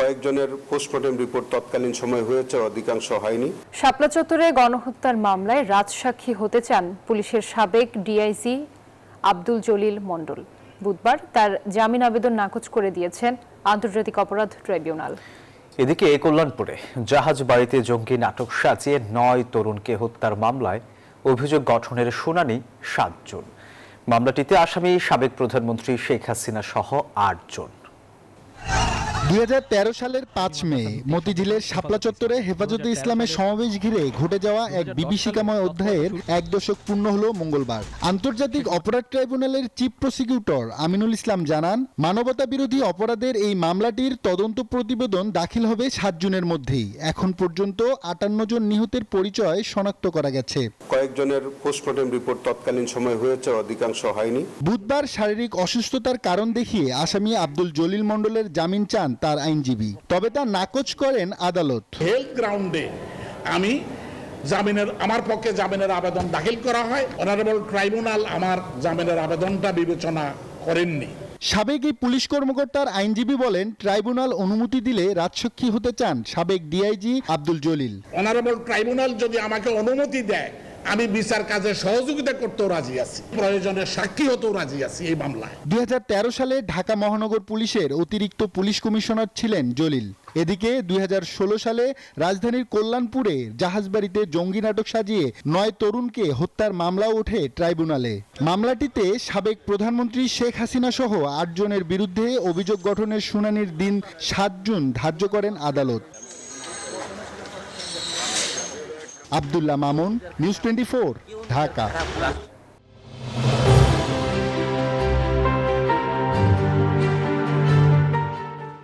কয়েকজনের postmortem report তৎকালীন সময় হয়েছে, অধিকাংশ হয়নি। শাপলা চত্বরে গণহত্যার মামলায় রাজসাক্ষী হতে চান পুলিশের সাবেক ডিআইজি আব্দুল জলিল মণ্ডল। বুধবার তার জামিন আবেদন নাকচ করে দিয়েছেন আন্তর্জাতিক অপরাধ ট্রাইব্যুনাল। এদিকে কল্যাণপুরে জাহাজ বাড়িতে জঙ্গি নাটক সাজিয়ে ৯ তরুণকে হত্যার মামলায় অভিযোগ গঠনের শুনানি ৭ জুন। মামলাটিতে আসামি সাবেক প্রধানমন্ত্রী শেখ হাসিনা সহ ৮ জন। ২০১৩ সালের ৫ মে মতিঝিলের শাপলা চত্বরে হেফাজতে ইসলামের সমাবেশ ঘিরে ঘটে যাওয়া এক বিভীষিকাময় অধ্যায়ের ১ দশক পূর্ণ হলো মঙ্গলবার। আন্তর্জাতিক অপরাধ ট্রাইব্যুনালের চিফ প্রসিকিউটর আমিনুল ইসলাম জানান, মানবতা বিরোধী অপরাধের এই মামলাটির তদন্ত প্রতিবেদন দাখিল হবে ৭ জুনের মধ্যেই। এখন পর্যন্ত ৫৮ জন নিহতের পরিচয় শনাক্ত করা গেছে। কয়েকজনের পোস্টমর্টেম রিপোর্ট তৎকালীন সময় হয়েছে, অধিকাংশ হয়নি। বুধবার শারীরিক অসুস্থতার কারণ দেখিয়ে আসামি আব্দুল জলিল মণ্ডলের জামিন চান তার আইনজীবী, তবে তা নাকচ করেন আদালত। হেলথ গ্রাউন্ডে আমার পক্ষে জামিনের আবেদন দাখিল করা হয়। অনারেবল ট্রাইব্যুনাল আমার জামিনের আবেদনটা বিবেচনা করেননি। সাবেক এই পুলিশ কর্মকর্তার আইনজীবী বলেন, ট্রাইব্যুনাল অনুমতি দিলে রাজসাক্ষী হতে চান সাবেক DIG Abdul Jalil. Honourable tribunal যদি আমাকে অনুমতি দেয়, আমি বিচার কাজে সহযোগিতা করতেও রাজি আছি, প্রয়োজনে সাক্ষী হতেও রাজি আছি এই মামলায়। ২০১৩ সালে ঢাকা মহানগর পুলিশের অতিরিক্ত পুলিশ কমিশনার ছিলেন জলিল। এদিকে ২০১৬ সালে রাজধানীর কল্যাণপুরে জাহাজবাড়িতে জঙ্গি নাটক সাজিয়ে ৯ তরুণকে হত্যার মামলা ওঠে ট্রাইব্যুনালে। মামলাটিতে সাবেক প্রধানমন্ত্রী শেখ হাসিনা সহ ৮ জনের বিরুদ্ধে অভিযোগ গঠনের শুনানির দিন ৭ জুন ধার্য করেন আদালত। আব্দুল্লাহ মামুন, নিউজ 24, ঢাকা।